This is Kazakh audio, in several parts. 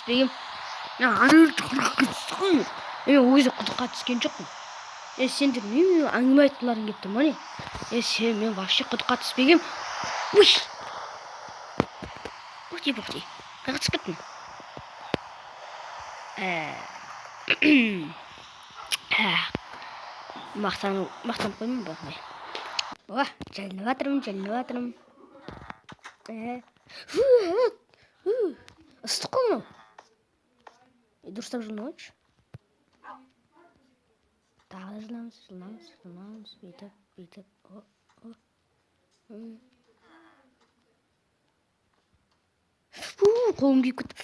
түспегем. Ары түспегем. Мен өзі құдыққа түскен жоқпын. Сендер мен әңгіме айтуларың кетті ма не? Сен мен вообще құдыққа түспегем. Уй! Бұқти. Қайға түсіп кеттің? Мақтанып қоймын бақымай. Жалынып атырым. Ыстық қой мынау. Дұрыстап жылына қойшы. Тағы жыламыз. Бүйтіп. Қолым күйіп кетті.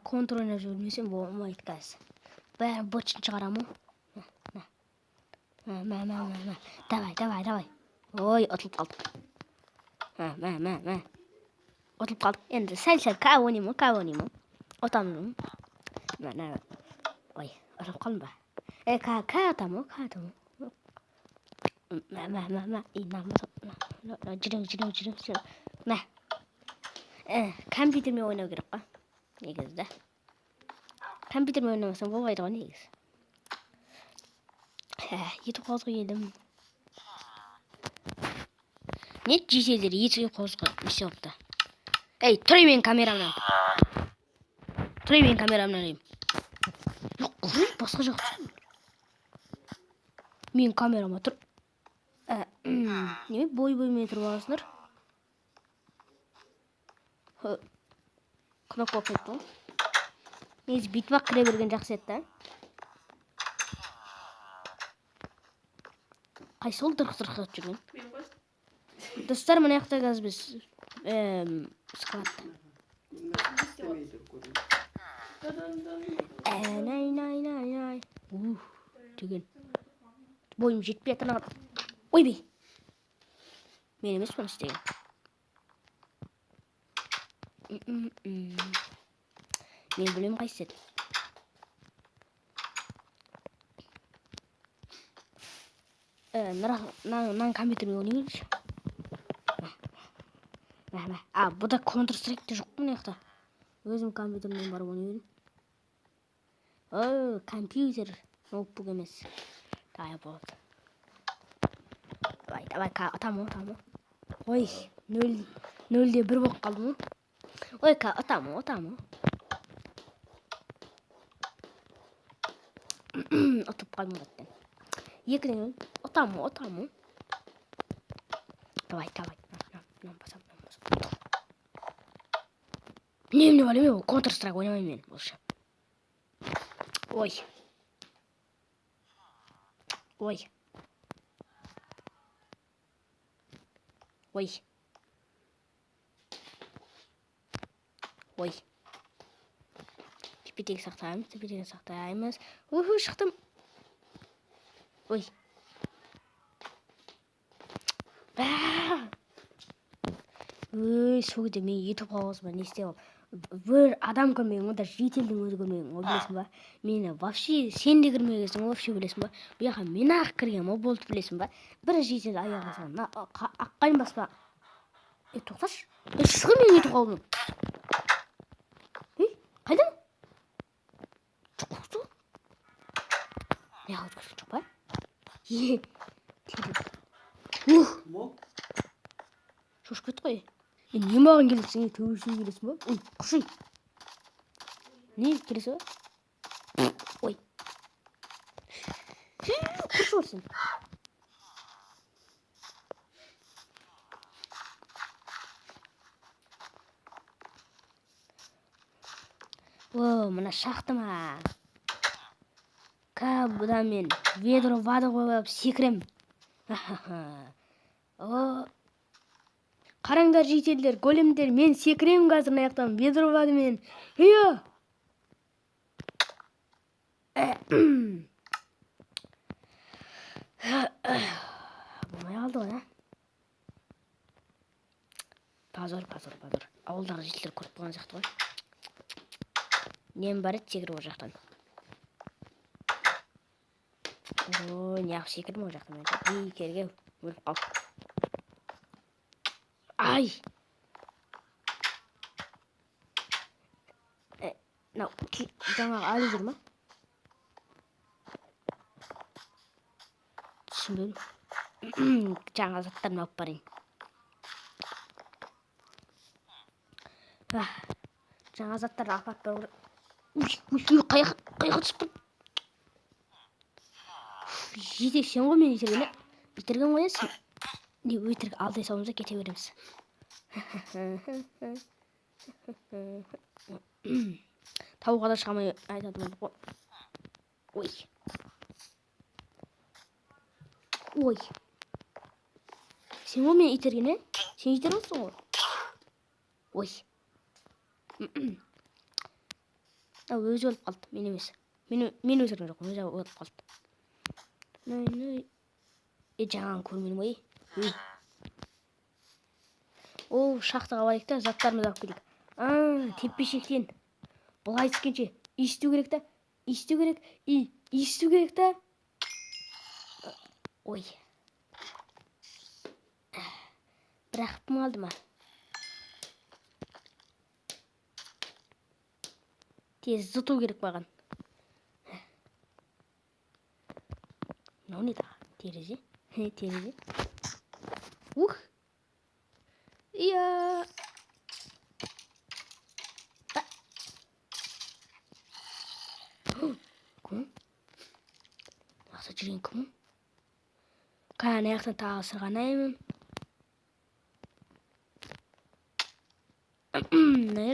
Контрольна жүрмесем болмайды қазір. Бәрі бытшын шығарамын. Давай. Ой, ұтылып қалдық. Ұтылып қалдық. Енді сәл ка ойнаймын. Отамын. Ой, ұтылып қалдым ба? Ка отамын. Жүрің. Компьютермен ойнау керек қой. Негізді. Компьютермен ойнамасам болмайды ғой негіз. Етіп қозғы елім. Нет жеселдер етіп қозғы месе опты. Тұрай мен камерамнан ойым. Жоқ, басқа жоқ. Мен камерама тұр. Не бой-боймен тұрып аласындар? Кнопка болып кетті ғой. Негізі битвақ кіре берген жақсы етті. Қайсы ол дұрқ-дұрқ жүрген? Достар, мына яқта қазір біз скватта. Ай. Деген. Бойым жетпей атырнаға. Ой бей. Мен емес бұны істеген. Мен білем қайсы еді. Нан компьютермен ойнайыншы. Бұда Counter-Strike'те жоқ мұны яқта. Өзім компьютермен барып ойнайын. Компьютер. Ноутбук емес. Давай болды. Давай, атамы. Ой, 0-1 болып қалдым. Ой, атамы. Отып қалдым қаттен. 2-0. Атамы. Давай. Басам. Не валеме, ол Counter-Strike ойнамайым мен. Болшы. Ой. Тепедегі сақтаймыз. Шықтым. Ой. Сөйде мен етіп қауызба не істеп. Бір адам көрмеген, онда жителдің өзі көрмеген, ол білесің ба? Мені вообще сен де кірмегесің, вообще білесің ба? Бұяқа мен ақ кірген, ол болды білесің ба? Бір жител аяға салған, аққайын баспа. Тоқташ? Шығы мен етіп қауызым. Қайдам? Жоқ. Не қауыз көрсін жоқ ба? Шош кет қой. Не маған келесің, төбешіге келесің ба? Құшын. Не келесі ба? Ой. Құш орсын. Мына шақты ма? Бұдан мен ведро вады қойып секірем. Қараңдар жителдер, големдер, мен секірем қазір аяқтан ведро вады мен. Болмай қалды ғой, Позор. Ауылдағы жителдер көріп болған сияқты ғой. Нем бар еді секіріп ол жақтан. Не ақ секірім ол жақтан. Кергеу. өліп қалды. Ай! Мынау жаңағы әлі жүр ма? Түсінбедім. Жаңа заттарын алып барайын. Жаңа заттарды апарып бару. Қайыққа түсіп тұр. Жетек сен ғой мен итергені. Итерген ғой сен. Не өтірік алдай салымызда кете береміз. Тауға да шығамай айтады ғой. Ой. Ой. Сен ғой мен итергені? Сен итермесің ғой. Ой. Өзі өліп қалды, мен емес. Мен өсірген жоқпын, өзі өліп қалды. Жаңағы көрмеймін ғой. О, шахтаға барайық та, заттарымызды алып келейік. Теппешектен. Былай түскенше есту керек та. Есту керек та. Ой. Бірақ пым алды ма? Тез зыту керек баған. Мынау не тағы? Терезе? Терезе. Ух! Иә! Кім? Ақса жүрген кім? Қайан аяқтан тағы сырған айымын.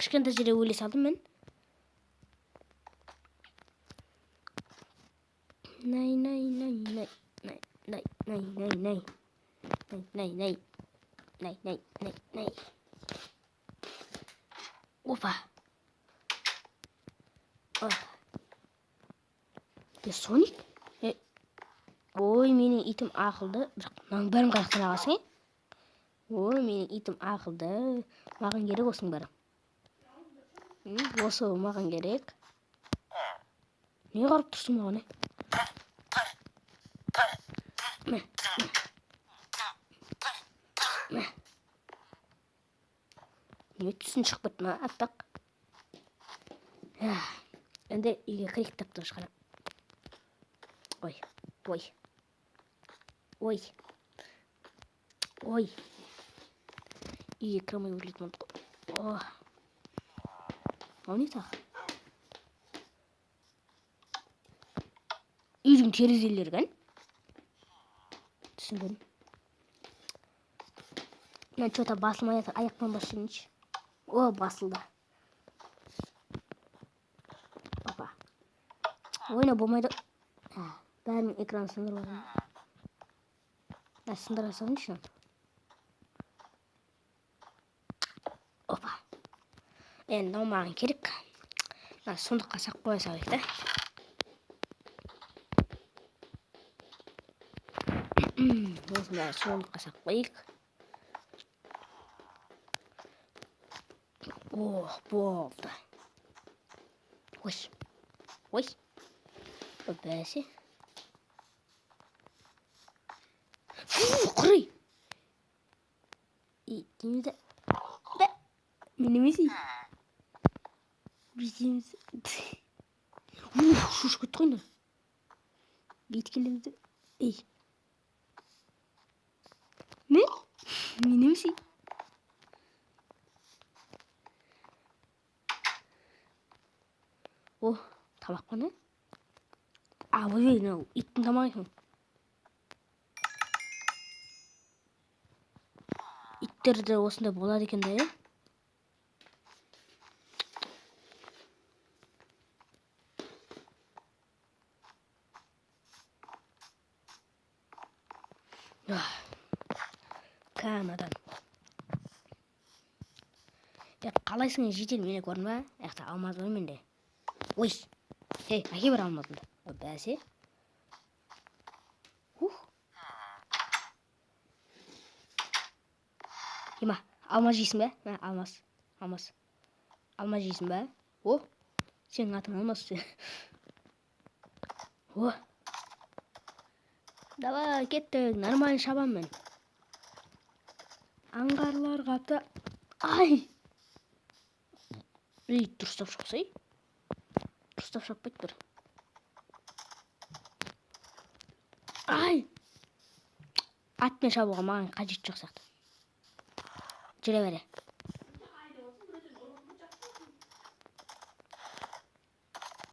Кішкентай жерде өле салдым мен. Най. Опа. Соник? Ой, менің итім ақылды. Маған бәрін қайықтан ағасың, Ой, менің итім ақылды. Маған керек осың бәрі. Осы маған керек. Не қарып тұрсың маған, Не түсін шығып кетті ма, аттақ. Енді үйге кірек таптың шығарам. Ой. Үйге кірмей өлетін болды ғой. Ол не тағы? Үйдің терезелері кән? Түсінбедім. Мен что-то басылмай жатыр, аяқпен басылыншы. О, басылды. Опа. Ойна болмайды. Бәрінің экраны сындырып алған. Сындыра салыншы. Опа. Енді маған керек. Сондыққа сақ қоя салайық та. Осында сондыққа сақ қойық. Болды. Ой. Бәсе. Құрай. Демеді. Мен емес ей. Біздеміз. Шуш көтті қойны. Бейт келемді. Ей. Мен емес ей. О, тамақ қана? Ой, иттің тамақ екен. Иттерді осында болады екен да, Канадан. Қалайсың жетел мені көрдің ба? Яқта алмаз ғой менде. Ой, әке бір алмазымды. Бәсе. Ема, алмаз жейсің бә? Алмаз. Алмаз жейсің бә? О, сенің атың алмаз. О. Давай, кеттік, нормально шабам мен. Аңғарлар қапты. Ай! Ей, дұрыстап шықсай. Дұрыстап шаппайды бір. Ай! Атпен шабуға маған қажет жоқ сияқты. Жүре бере.